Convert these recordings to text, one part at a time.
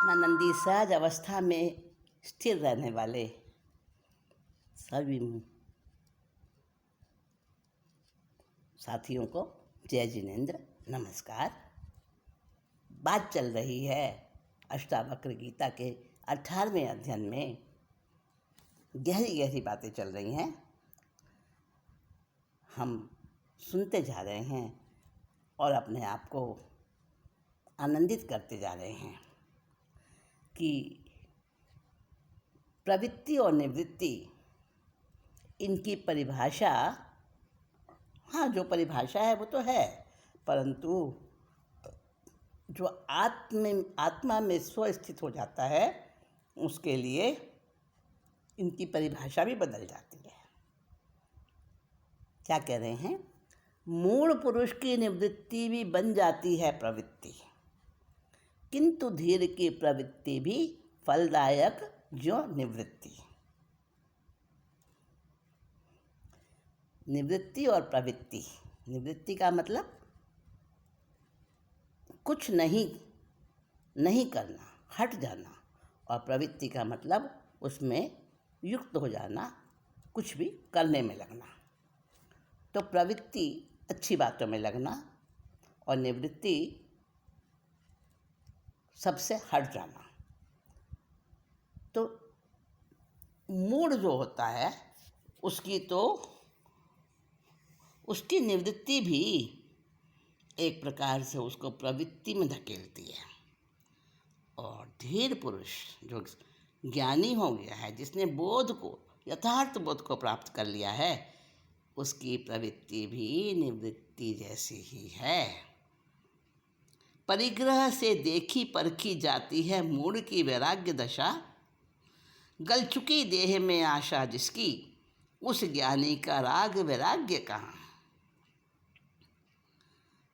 आत्मानंदी सहज अवस्था में स्थिर रहने वाले सभी साथियों को जय जिनेन्द्र, नमस्कार। बात चल रही है अष्टावक्र गीता के 18वें अध्ययन में। गहरी गहरी बातें चल रही हैं, हम सुनते जा रहे हैं और अपने आप को आनंदित करते जा रहे हैं कि प्रवृत्ति और निवृत्ति, इनकी परिभाषा, हाँ जो परिभाषा है वो तो है, परंतु जो आत्मा में स्वस्थित हो जाता है उसके लिए इनकी परिभाषा भी बदल जाती है। क्या कह रहे हैं? मूढ़ पुरुष की निवृत्ति भी बन जाती है प्रवृत्ति, किंतु धीर की प्रवृत्ति भी फलदायक जो निवृत्ति। निवृत्ति और प्रवृत्ति, निवृत्ति का मतलब कुछ नहीं करना, हट जाना, और प्रवृत्ति का मतलब उसमें युक्त हो जाना, कुछ भी करने में लगना। तो प्रवृत्ति अच्छी बातों में लगना और निवृत्ति सबसे हट जाना। तो मूढ़ जो होता है उसकी निवृत्ति भी एक प्रकार से उसको प्रवृत्ति में धकेलती है। और धीर पुरुष जो ज्ञानी हो गया है, जिसने बोध को, यथार्थ बोध को प्राप्त कर लिया है, उसकी प्रवृत्ति भी निवृत्ति जैसी ही है। परिग्रह से देखी परखी जाती है मूढ़ की वैराग्य दशा, गल चुकी देह में आशा जिसकी, उस ज्ञानी का राग वैराग्य कहाँ।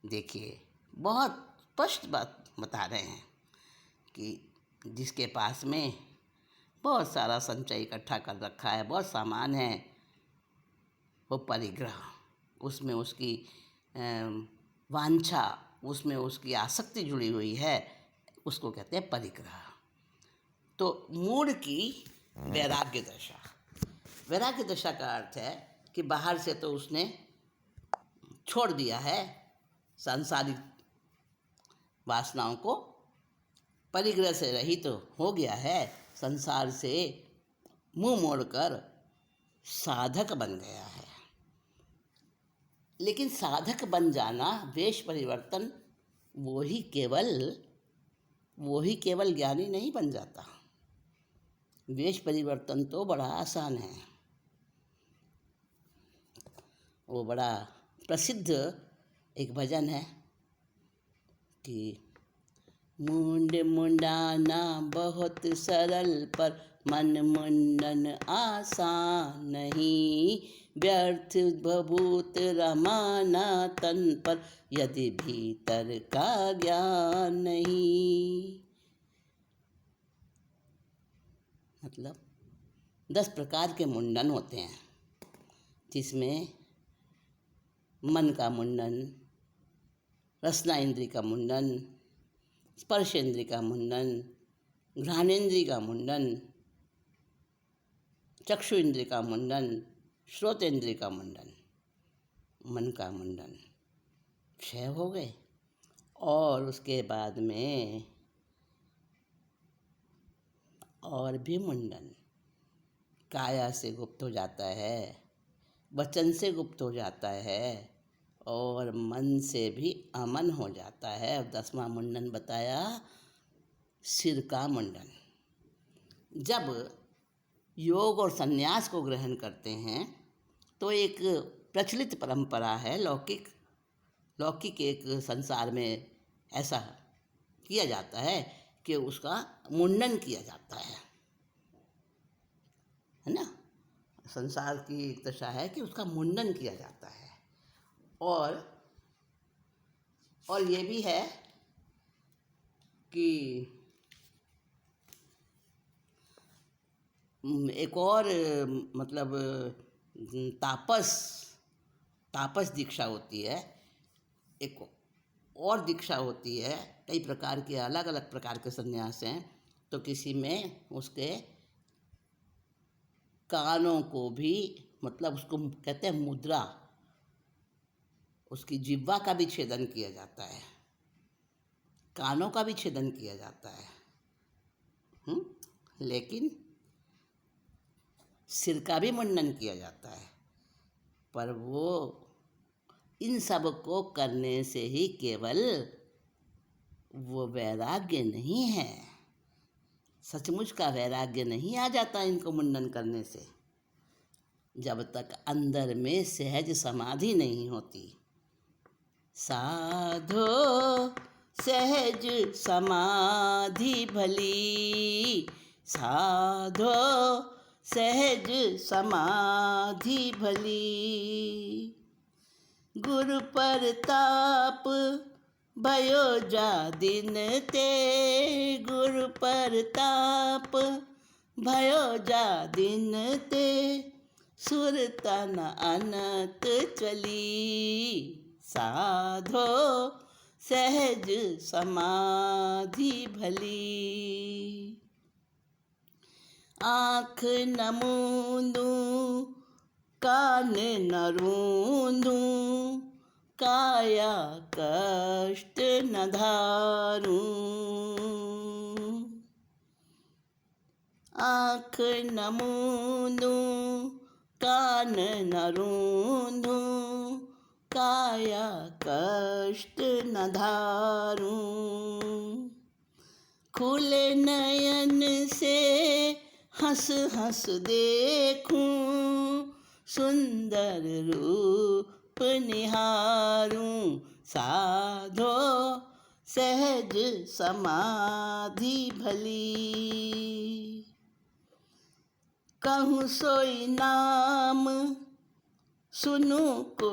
देखिए, बहुत स्पष्ट बात बता रहे हैं कि जिसके पास में बहुत सारा संचय इकट्ठा कर रखा है, बहुत सामान है, वो परिग्रह, उसमें उसकी वांछा, उसमें उसकी आसक्ति जुड़ी हुई है, उसको कहते हैं परिग्रह। तो मूढ़ की वैराग्य दशा, वैराग्य दशा का अर्थ है कि बाहर से तो उसने छोड़ दिया है सांसारिक वासनाओं को, परिग्रह से रहित तो हो गया है, संसार से मुंह मोड़कर साधक बन गया है। लेकिन साधक बन जाना, वेश परिवर्तन, वो ही केवल ज्ञानी नहीं बन जाता। वेश परिवर्तन तो बड़ा आसान है। वो बड़ा प्रसिद्ध एक भजन है कि मुंड मुंडाना बहुत सरल, पर मन मुंडन आसान नहीं, व्यर्थ भभूत रमाना तन पर, यदि भीतर का ज्ञान नहीं। मतलब 10 प्रकार के मुंडन होते हैं, जिसमें मन का मुंडन, रसना इंद्री का मुंडन, स्पर्श इंद्री का मुंडन, घ्राणेन्द्री का मुंडन, चक्षु इंद्री का मुंडन, श्रोतेंद्री का मुंडन, मन का मुंडन 6 हो गए। और उसके बाद में और भी मुंडन, काया से गुप्त हो जाता है, वचन से गुप्त हो जाता है, और मन से भी अमन हो जाता है। और 10वां मुंडन बताया, सिर का मुंडन। जब योग और संन्यास को ग्रहण करते हैं तो एक प्रचलित परंपरा है, लौकिक एक संसार में ऐसा किया जाता है कि उसका मुंडन किया जाता है ना। संसार की एक दशा है कि उसका मुंडन किया जाता है। और ये भी है कि एक और मतलब तापस दीक्षा होती है, एक और दीक्षा होती है। कई प्रकार के अलग अलग प्रकार के संन्यास हैं तो किसी में उसके कानों को भी, मतलब उसको कहते हैं मुद्रा, उसकी जिह्वा का भी छेदन किया जाता है, कानों का भी छेदन किया जाता है। लेकिन सिर का भी मुंडन किया जाता है। पर वो इन सब को करने से ही केवल वो वैराग्य नहीं है, सचमुच का वैराग्य नहीं आ जाता इनको मुंडन करने से, जब तक अंदर में सहज समाधि नहीं होती। साधो सहज समाधि भली, साधो सहज समाधि भली। गुरु परताप भयो जा दिन ते, गुरु परताप भयो जा दिन ते, सुरता न अनत चली। साधो सहज समाधि भली। आँख न मूंदूं कान न रूंदूं, काया कष्ट न धारूं। आँख न मूंदूं कान न रूंदूं, काया कष्ट न धारूं। खुले नयन से हंस हंस देखूं, सुंदर रूप निहारूं। साधो सहज समाधि भली। कहूँ सोई नाम सुनूं को,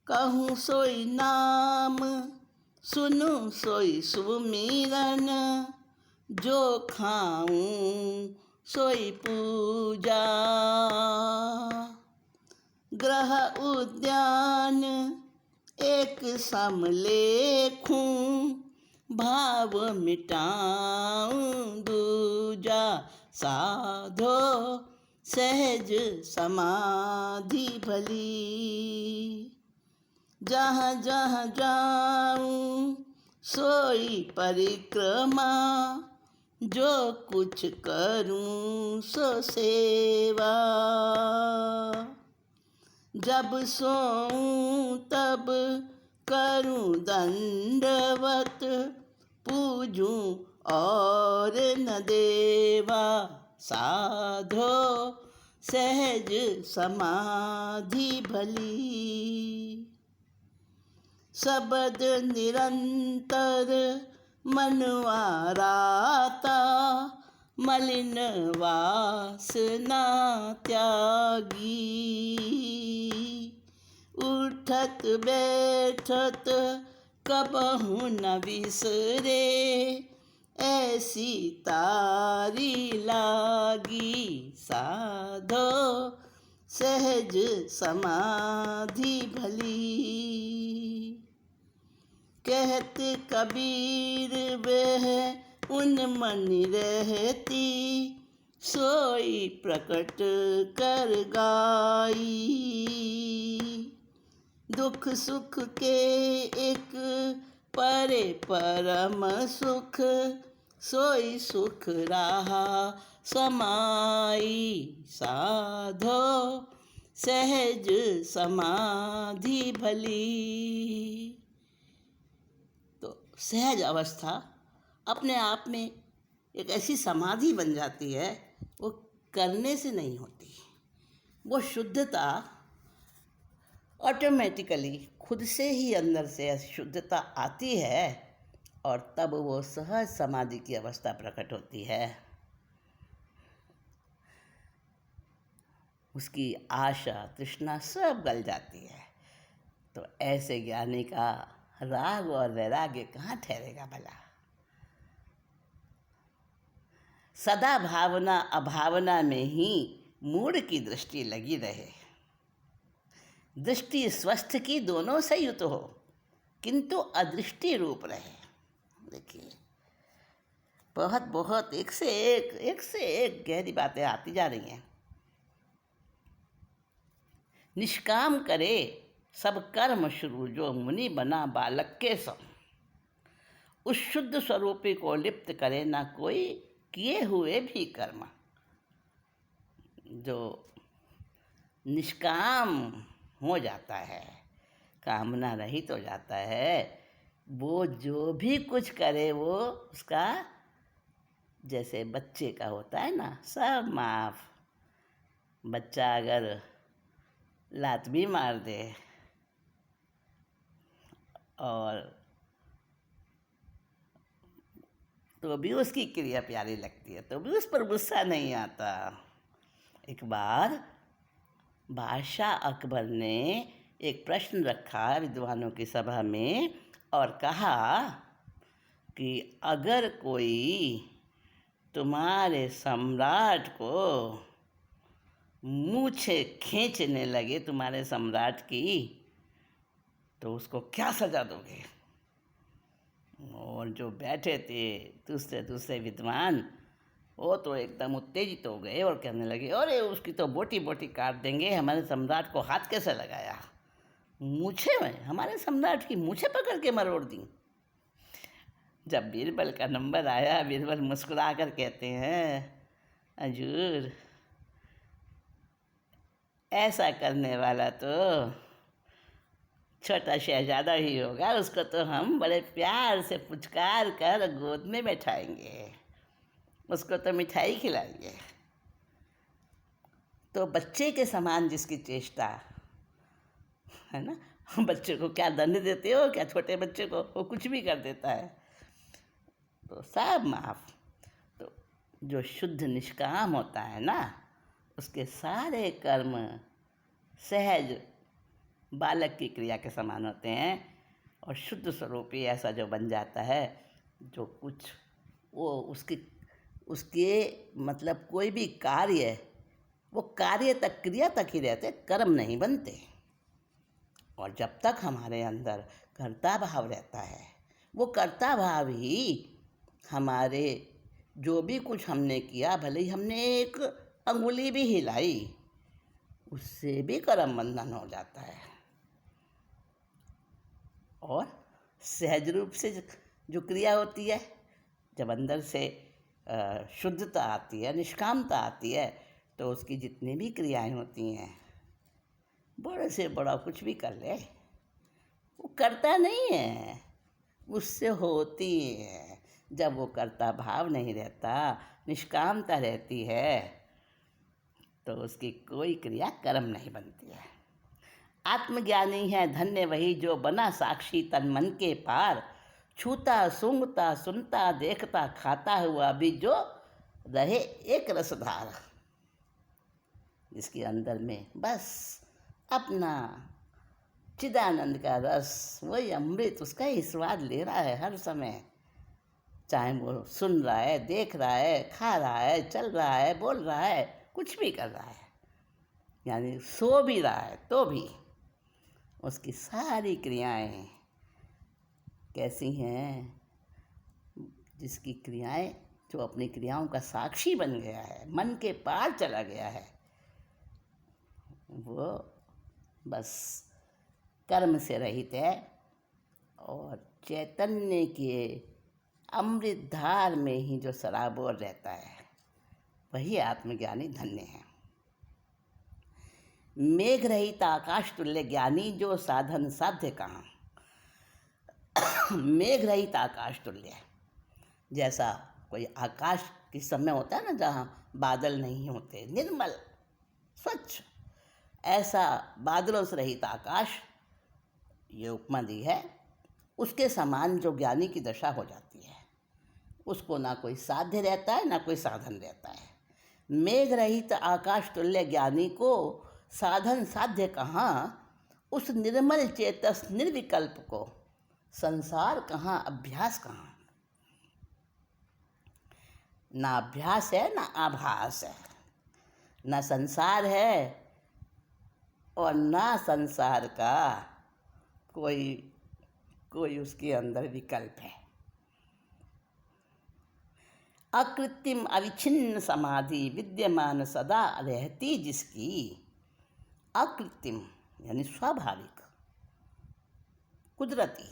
कहूँ सोई नाम सुनूं सोई सुमिरन, जो खाऊं सोई पूजा। ग्रह उद्यान एक सम लेखूं, भाव मिटाऊं दूजा। साधो सहज समाधि भली। जहाँ जहाँ जाऊं सोई परिक्रमा, जो कुछ करूं सो सेवा। जब सोऊं तब करूं दंडवत, पूजूं और न देवा। साधो सहज समाधि भली। शब्द निरंतर मनवा राता, मलिन वासना त्यागी। उठत बैठत कबहु न बिसरे, ऐसी तारी लागी। साधो सहज समाधि भली। कहत कबीर वह उन्मन रहती, सोई प्रकट कर गाई। दुख सुख के एक परे परम सुख, सोई सुख रहा समाई। साधो सहज समाधि भली। तो सहज अवस्था अपने आप में एक ऐसी समाधि बन जाती है, वो करने से नहीं होती। वो शुद्धता ऑटोमेटिकली खुद से ही अंदर से ऐसी शुद्धता आती है, और तब वो सहज समाधि की अवस्था प्रकट होती है। उसकी आशा तृष्णा सब गल जाती है। तो ऐसे ज्ञानी का राग और वैराग्य कहाँ ठहरेगा भला। सदा भावना अभावना में ही मूढ़ की दृष्टि लगी रहे। दृष्टि स्वस्थ की दोनों से युत हो, किंतु अदृष्टि रूप रहे। देखिए, बहुत बहुत एक से एक गहरी बातें आती जा रही हैं। निष्काम करे सब कर्म शुरू, जो मुनि बना बालक के सम। उस शुद्ध स्वरूपी को लिप्त करे ना कोई किए हुए भी कर्म। जो निष्काम हो जाता है, कामना रहित हो जाता है, वो जो भी कुछ करे वो उसका, जैसे बच्चे का होता है ना, सब माफ। बच्चा अगर लात भी मार दे और तो भी उसकी क्रिया प्यारी लगती है, तो भी उस पर गुस्सा नहीं आता। एक बार बादशाह अकबर ने एक प्रश्न रखा विद्वानों की सभा में और कहा कि अगर कोई तुम्हारे सम्राट को मूछे खींचने लगे, तुम्हारे सम्राट की, तो उसको क्या सजा दोगे? और जो बैठे थे दूसरे दूसरे विद्वान, वो तो एकदम उत्तेजित हो गए और कहने लगे, अरे उसकी तो बोटी बोटी काट देंगे, हमारे सम्राट को हाथ कैसे लगाया? मूछे में हमारे सम्राट की मूछे पकड़ के मरोड़ दी। जब बीरबल का नंबर आया, बीरबल मुस्कुरा कर कहते हैं, हजूर ऐसा करने वाला तो छोटा शहजादा ही होगा, उसको तो हम बड़े प्यार से पुचकार कर गोद में बैठाएंगे, उसको तो मिठाई खिलाएंगे। तो बच्चे के समान जिसकी चेष्टा है ना, बच्चे को क्या दंड देते हो क्या? छोटे बच्चे को वो कुछ भी कर देता है, तो सब माफ। तो जो शुद्ध निष्काम होता है ना, उसके सारे कर्म सहज बालक की क्रिया के समान होते हैं। और शुद्ध स्वरूपी ऐसा जो बन जाता है, जो कुछ वो उसके मतलब कोई भी कार्य, वो कार्य तक, क्रिया तक ही रहते, कर्म नहीं बनते। और जब तक हमारे अंदर कर्ता भाव रहता है, वो कर्ता भाव ही हमारे जो भी कुछ हमने किया, भले ही हमने एक अंगुली भी हिलाई, उससे भी कर्म बंधन हो जाता है। और सहज रूप से जो क्रिया होती है, जब अंदर से शुद्धता आती है, निष्कामता आती है, तो उसकी जितनी भी क्रियाएं होती हैं, बड़े से बड़ा कुछ भी कर ले, वो करता नहीं है, उससे होती है। जब वो कर्ता भाव नहीं रहता, निष्कामता रहती है, तो उसकी कोई क्रिया कर्म नहीं बनती है। आत्मज्ञानी है धन्य वही, जो बना साक्षी तन मन के पार। छूता सूंघता सुनता देखता खाता हुआ भी जो रहे एक रसधार। जिसके अंदर में बस अपना चिदानंद का रस, वही अमृत, उसका ही स्वाद ले रहा है हर समय। चाहे वो सुन रहा है, देख रहा है, खा रहा है, चल रहा है, बोल रहा है, कुछ भी कर रहा है, यानी सो भी रहा है तो भी उसकी सारी क्रियाएं कैसी हैं? जिसकी क्रियाएं, जो अपनी क्रियाओं का साक्षी बन गया है, मन के पार चला गया है, वो बस कर्म से रहित है और चैतन्य के अमृत धार में ही जो सराबोर रहता है, वही आत्मज्ञानी धन्य है। मेघ रहित आकाश तुल्य ज्ञानी, जो साधन साध्य कहाँ। मेघ रहित आकाश तुल्य, जैसा कोई आकाश किस समय होता है ना, जहाँ बादल नहीं होते, निर्मल स्वच्छ, ऐसा बादलों से रहित आकाश, ये उपमा दी है। उसके समान जो ज्ञानी की दशा हो जाती है, उसको ना कोई साध्य रहता है, ना कोई साधन रहता है। मेघ रहित आकाश तुल्य ज्ञानी को साधन साध्य कहाँ। उस निर्मल चेतस निर्विकल्प को संसार कहाँ, अभ्यास कहाँ। ना अभ्यास है, ना आभास है, ना संसार है और ना संसार का कोई उसके अंदर विकल्प है। अकृत्रिम अविच्छिन्न समाधि विद्यमान सदा रहती जिसकी। अकृत्रिम यानी स्वाभाविक, कुदरती।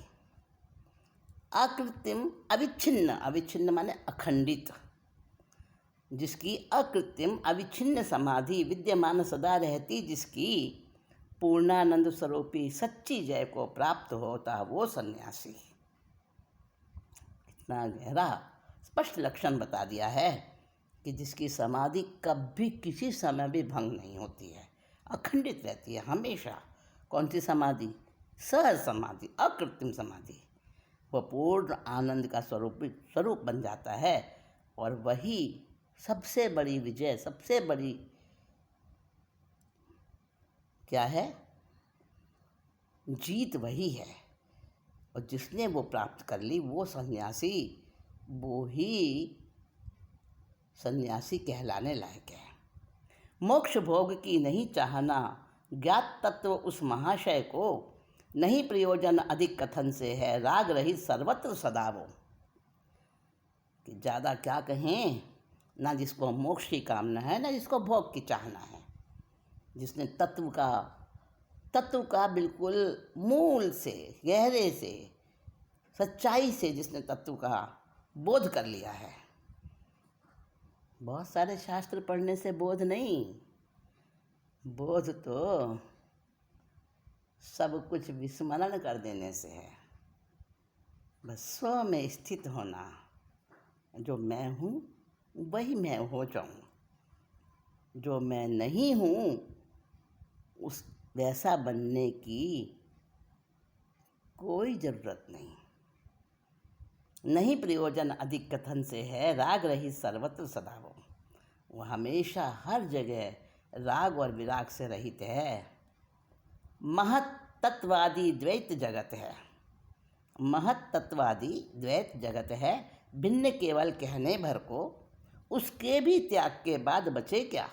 अकृत्रिम अविच्छिन्न, अविच्छिन्न माने अखंडित, जिसकी अकृत्रिम अविच्छिन्न समाधि विद्यमान सदा रहती जिसकी, पूर्णानंद स्वरूपी सच्ची जय को प्राप्त होता वो सन्यासी। इतना गहरा स्पष्ट लक्षण बता दिया है कि जिसकी समाधि कभी किसी समय भी भंग नहीं होती है, अखंडित रहती है हमेशा। कौन सी समाधि? सहज समाधि, अकृत्रिम समाधि। वह पूर्ण आनंद का स्वरूप बन जाता है और वही सबसे बड़ी विजय, सबसे बड़ी क्या है? जीत वही है। और जिसने वो प्राप्त कर ली वो सन्यासी, वो ही सन्यासी कहलाने लायक है। मोक्ष भोग की नहीं चाहना, ज्ञात तत्व उस महाशय को, नहीं प्रयोजन अधिक कथन से है, राग रहित सर्वत्र सदा वो। कि ज़्यादा क्या कहें, ना जिसको मोक्ष की कामना है ना जिसको भोग की चाहना है। जिसने तत्व का बिल्कुल मूल से, गहरे से, सच्चाई से जिसने तत्व का बोध कर लिया है। बहुत सारे शास्त्र पढ़ने से बोध नहीं, बोध तो सब कुछ विस्मरण कर देने से है। बस स्व में स्थित होना, जो मैं हूँ वही मैं हो जाऊँ, जो मैं नहीं हूँ उस वैसा बनने की कोई ज़रूरत नहीं। नहीं प्रयोजन अधिक कथन से है, राग रहित सर्वत्र सदा वो हमेशा हर जगह राग और विराग से रहित है। महत तत्वादी द्वैत जगत है, महत तत्वादी द्वैत जगत है, भिन्न केवल कहने भर को, उसके भी त्याग के बाद बचे क्या।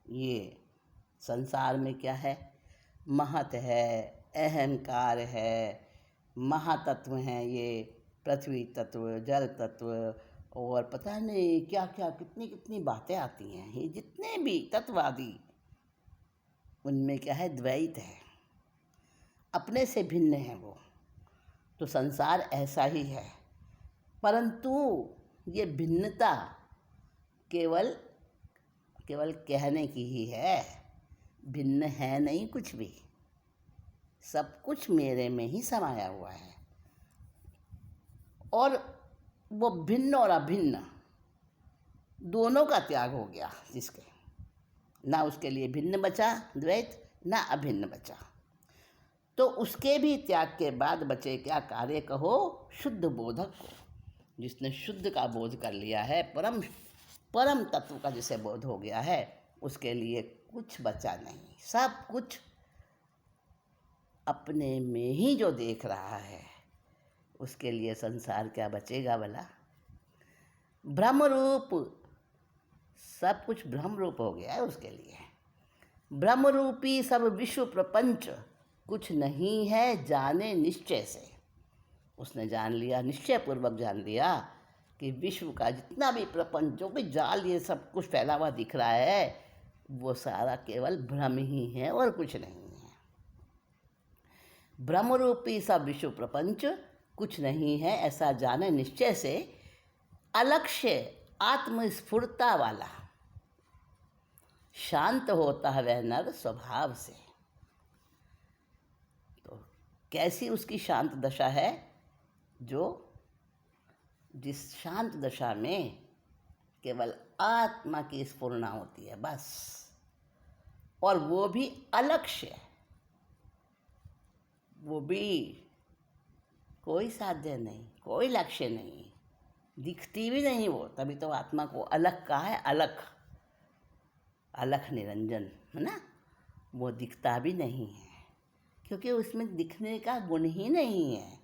ये संसार में क्या है? महत है, अहंकार है, महातत्व हैं, ये पृथ्वी तत्व, जल तत्व और पता नहीं क्या क्या कितनी कितनी बातें आती हैं। ये जितने भी तत्ववादी, उनमें क्या है? द्वैत है, अपने से भिन्न है वो। तो संसार ऐसा ही है, परंतु ये भिन्नता केवल कहने की ही है, भिन्न है नहीं कुछ भी। सब कुछ मेरे में ही समाया हुआ है। और वो भिन्न और अभिन्न दोनों का त्याग हो गया जिसके, ना उसके लिए भिन्न बचा द्वैत, ना अभिन्न बचा। तो उसके भी त्याग के बाद बचे क्या? कार्य कहो शुद्ध बोधक को। जिसने शुद्ध का बोध कर लिया है, परम तत्व का जिसे बोध हो गया है, उसके लिए कुछ बचा नहीं। सब कुछ अपने में ही जो देख रहा है, उसके लिए संसार क्या बचेगा भला? ब्रह्म रूप, सब कुछ ब्रह्म रूप हो गया है उसके लिए। ब्रह्म रूपी सब विश्व प्रपंच कुछ नहीं है, जाने निश्चय से। उसने जान लिया, निश्चय पूर्वक जान लिया कि विश्व का जितना भी प्रपंच, जो भी जाल ये सब कुछ फैला हुआ दिख रहा है, वो सारा केवल भ्रम ही है और कुछ नहीं है। ब्रह्मरूपी सब विश्व प्रपंच कुछ नहीं है, ऐसा जाने निश्चय से। अलक्ष्य आत्मस्फुरता वाला शांत होता है वह नर स्वभाव से। तो कैसी उसकी शांत दशा है? जो जिस शांत दशा में केवल आत्मा की स्फुरना होती है बस, और वो भी अलक्ष्य, वो भी कोई साध्य नहीं, कोई लक्ष्य नहीं, दिखती भी नहीं वो। तभी तो आत्मा को अलख कहा है, अलख निरंजन, है ना। वो दिखता भी नहीं है क्योंकि उसमें दिखने का गुण ही नहीं है,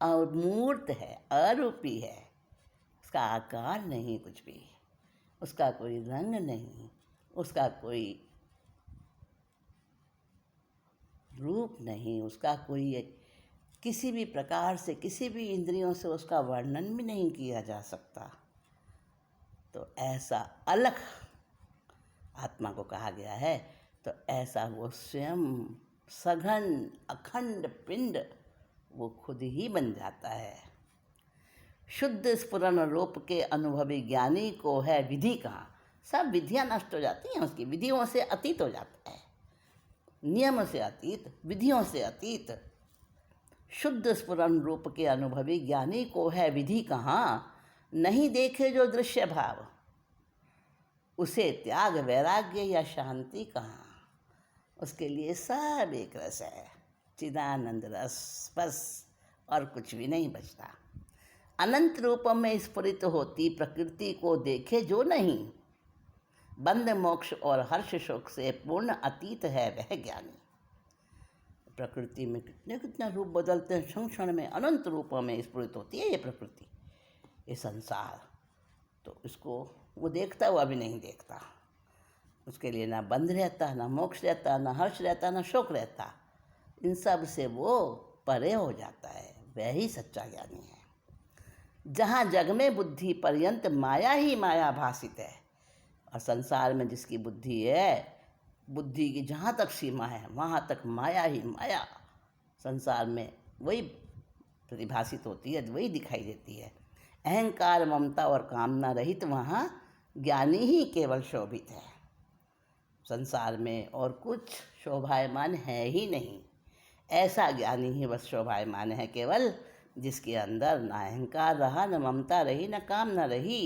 और मूर्त है, अरूपी है। उसका आकार नहीं कुछ भी, उसका कोई रंग नहीं, उसका कोई रूप नहीं, उसका कोई किसी भी प्रकार से, किसी भी इंद्रियों से उसका वर्णन भी नहीं किया जा सकता। तो ऐसा अलख आत्मा को कहा गया है। तो ऐसा वो स्वयं सघन अखंड पिंड वो खुद ही बन जाता है। शुद्ध स्फुरन रूप के अनुभवी ज्ञानी को है विधि कहाँ। सब विधियाँ नष्ट हो जाती हैं उसकी, विधियों से अतीत हो जाता है, नियम से अतीत, विधियों से अतीत। शुद्ध स्फुरन रूप के अनुभवी ज्ञानी को है विधि कहाँ, नहीं देखे जो दृश्य भाव, उसे त्याग वैराग्य या शांति कहाँ। उसके लिए सब एक रस है, चिदानंद रस, बस और कुछ भी नहीं बचता। अनंत रूप में स्फुरित होती प्रकृति को देखे जो नहीं, बंध मोक्ष और हर्ष शोक से पूर्ण अतीत है वह ज्ञानी। प्रकृति में कितने कितने रूप बदलते हैं, क्षण क्षण में अनंत रूपों में स्फुरित होती है ये प्रकृति, ये संसार। तो इसको वो देखता हुआ भी नहीं देखता। उसके लिए ना बंध रहता, ना मोक्ष रहता, ना हर्ष रहता, ना शोक रहता। इन सब से वो परे हो जाता है, वह ही सच्चा ज्ञानी है। जहाँ जग में बुद्धि पर्यंत माया ही माया भासित है, और संसार में जिसकी बुद्धि है, बुद्धि की जहाँ तक सीमा है वहाँ तक माया ही माया संसार में वही प्रतिभासित होती है, वही दिखाई देती है। अहंकार ममता और कामना रहित वहाँ ज्ञानी ही केवल शोभित है। संसार में और कुछ शोभायमान है ही नहीं। ऐसा ज्ञानी ही बस शोभायमान है केवल, जिसके अंदर ना अहंकार रहा, न ममता रही, न कामना रही।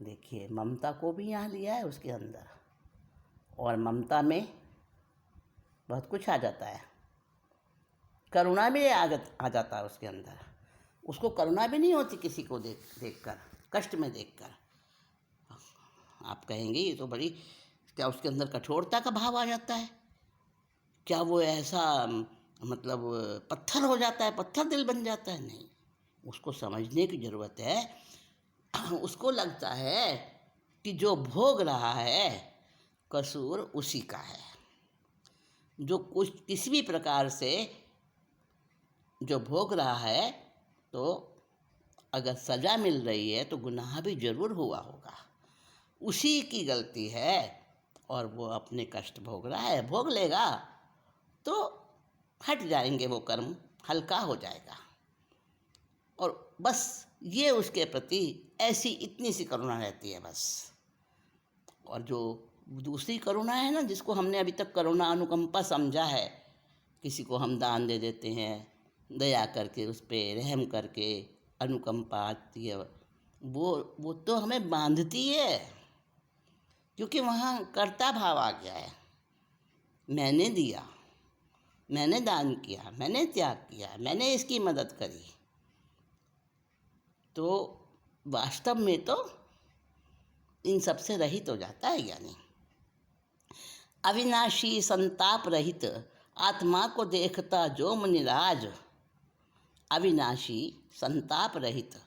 देखिए ममता को भी यहाँ लिया है उसके अंदर, और ममता में बहुत कुछ आ जाता है। करुणा भी आ जाता है उसके अंदर। उसको करुणा भी नहीं होती किसी को देखकर, कष्ट में देखकर। आप कहेंगे ये तो बड़ी, क्या उसके अंदर कठोरता का भाव आ जाता है? क्या वो ऐसा मतलब पत्थर हो जाता है, पत्थर दिल बन जाता है? नहीं, उसको समझने की ज़रूरत है। उसको लगता है कि जो भोग रहा है कसूर उसी का है। जो कुछ किसी भी प्रकार से जो भोग रहा है, तो अगर सज़ा मिल रही है तो गुनाह भी ज़रूर हुआ होगा, उसी की गलती है। और वो अपने कष्ट भोग रहा है, भोग लेगा तो हट जाएंगे वो कर्म, हल्का हो जाएगा। और बस ये उसके प्रति ऐसी इतनी सी करुणा रहती है बस। और जो दूसरी करुणा है ना, जिसको हमने अभी तक करुणा अनुकंपा समझा है, किसी को हम दान दे देते हैं, दया करके उस पर रहम करके अनुकंपा आती है, वो तो हमें बांधती है, क्योंकि वहाँ कर्ता भाव आ गया है। मैंने दिया, मैंने दान किया, मैंने त्याग किया, मैंने इसकी मदद करी। तो वास्तव में तो इन सब से रहित हो जाता है ज्ञानी। अविनाशी संताप रहित आत्मा को देखता जो मुनिराज, अविनाशी संताप रहित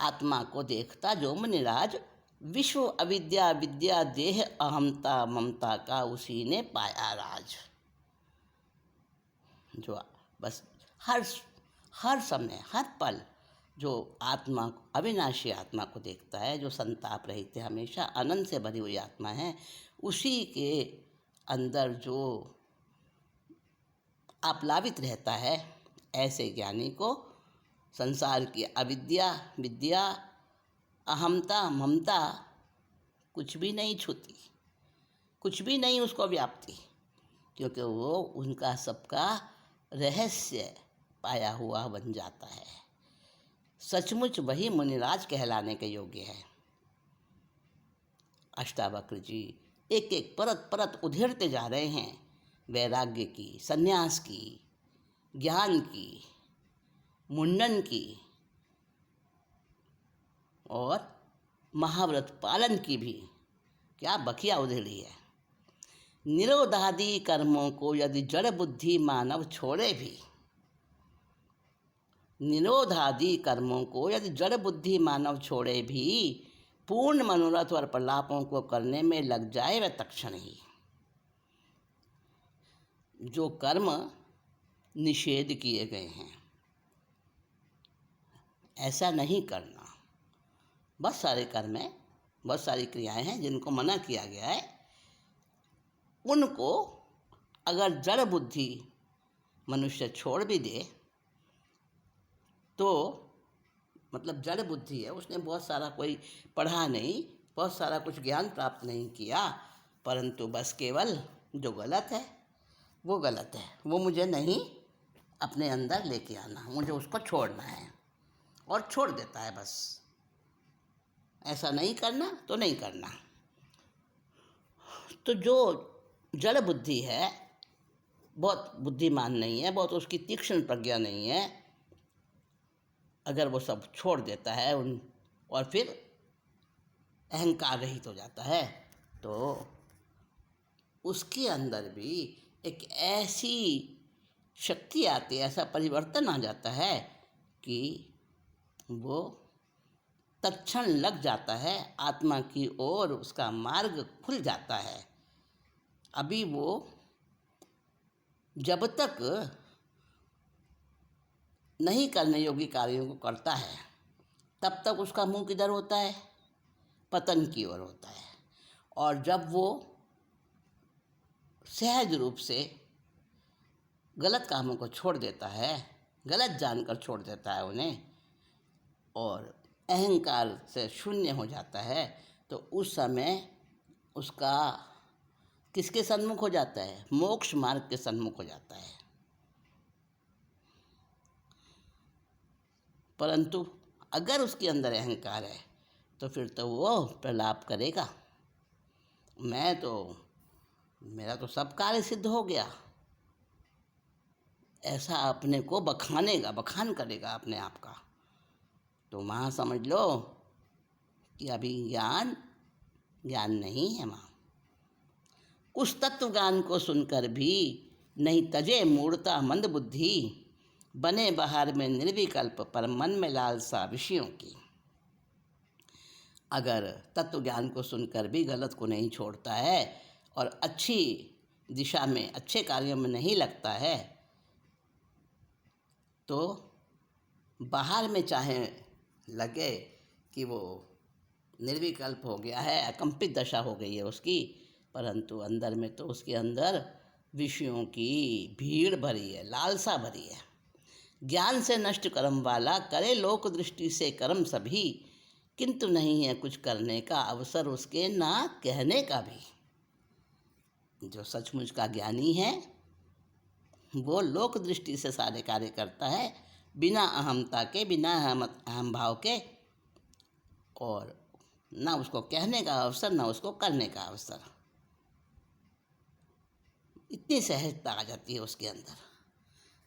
आत्मा को देखता जो मुनिराज, विश्व अविद्या विद्या देह अहमता ममता का उसी ने पाया राज। जो बस हर समय हर पल जो आत्मा, अविनाशी आत्मा को देखता है, जो संताप रहित है, हमेशा आनंद से भरी हुई आत्मा है, उसी के अंदर जो आप्लावित रहता है, ऐसे ज्ञानी को संसार की अविद्या विद्या अहमता ममता कुछ भी नहीं छूती, कुछ भी नहीं उसको व्याप्ति, क्योंकि वो उनका सबका रहस्य पाया हुआ बन जाता है। सचमुच वही मुनिराज कहलाने के योग्य है। अष्टावक्र जी एक एक परत परत उधेड़ते जा रहे हैं, वैराग्य की, संन्यास की, ज्ञान की, मुंडन की और महाव्रत पालन की भी क्या बखिया उधेड़ी है। निरोधादि कर्मों को यदि जड़ बुद्धि मानव छोड़े भी, निरोधादि कर्मों को यदि जड़ बुद्धि मानव छोड़े भी, पूर्ण मनोरथ और प्रलापों को करने में लग जाए वह तत्क्षण ही। जो कर्म निषेध किए गए हैं। ऐसा नहीं करना। बहुत सारे कर्म हैं, बहुत सारी क्रियाएं हैं जिनको मना किया गया है। उनको अगर जड़ बुद्धि मनुष्य छोड़ भी दे तो मतलब जड़ बुद्धि है, उसने बहुत सारा कोई पढ़ा नहीं, बहुत सारा कुछ ज्ञान प्राप्त नहीं किया, परंतु बस केवल जो गलत है वो गलत है, वो मुझे नहीं अपने अंदर लेके आना, मुझे उसको छोड़ना है, और छोड़ देता है बस। ऐसा नहीं करना तो नहीं करना। तो जो जड़ बुद्धि है, बहुत बुद्धिमान नहीं है, बहुत उसकी तीक्ष्ण प्रज्ञा नहीं है, अगर वो सब छोड़ देता है और फिर अहंकार रहित हो जाता है, तो उसके अंदर भी एक ऐसी शक्ति आती है, ऐसा परिवर्तन आ जाता है कि वो तत्क्षण लग जाता है आत्मा की ओर, उसका मार्ग खुल जाता है। अभी वो जब तक नहीं करने योग्य कार्यों को करता है तब तक उसका मुंह किधर होता है? पतन की ओर होता है। और जब वो सहज रूप से गलत कामों को छोड़ देता है, गलत जानकर छोड़ देता है उन्हें, और अहंकार से शून्य हो जाता है, तो उस समय उसका किसके सन्मुख हो जाता है? मोक्ष मार्ग के सन्मुख हो जाता है। परंतु अगर उसके अंदर अहंकार है तो फिर तो वो प्रलाप करेगा, मेरा तो सब कार्य सिद्ध हो गया, ऐसा अपने को बखान करेगा अपने आप का। तो वहाँ समझ लो कि अभी ज्ञान नहीं है। वहाँ उस तत्व ज्ञान को सुनकर भी नहीं तजे मूढ़ता मंद बुद्धि, बने बहार में निर्विकल्प पर मन में लालसा विषयों की। अगर तत्व ज्ञान को सुनकर भी गलत को नहीं छोड़ता है और अच्छी दिशा में, अच्छे कार्यों में नहीं लगता है, तो बाहर में चाहे लगे कि वो निर्विकल्प हो गया है, अकंपित दशा हो गई है उसकी, परंतु अंदर में तो उसके अंदर विषयों की भीड़ भरी है, लालसा भरी है। ज्ञान से नष्ट कर्म वाला करे लोक दृष्टि से कर्म सभी, किंतु नहीं है कुछ करने का अवसर उसके, ना कहने का भी। जो सचमुच का ज्ञानी है वो लोक दृष्टि से सारे कार्य करता है, बिना अहमता के, बिना अहम भाव के, और ना उसको कहने का अवसर, ना उसको करने का अवसर। इतनी सहजता आ जाती है उसके अंदर।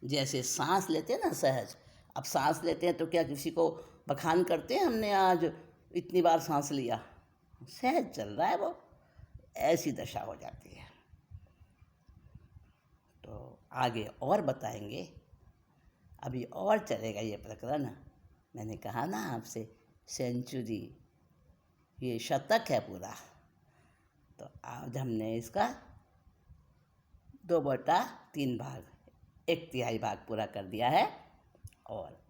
जैसे सांस लेते हैं ना सहज, अब सांस लेते हैं तो क्या किसी को बखान करते हैं हमने आज इतनी बार सांस लिया? सहज चल रहा है वो, ऐसी दशा हो जाती है। तो आगे और बताएंगे, अभी और चलेगा ये प्रकरण। मैंने कहा ना आपसे, सेंचुरी, ये शतक है पूरा। तो आज हमने इसका 2/3 भाग, 1/3 भाग पूरा कर दिया है, और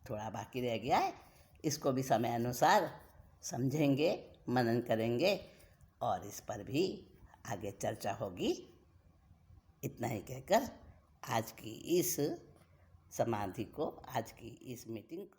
थोड़ा बाकी रह गया है। इसको भी समय अनुसार समझेंगे, मनन करेंगे, और इस पर भी आगे चर्चा होगी। इतना ही कहकर आज की इस समाधि को, आज की इस मीटिंग को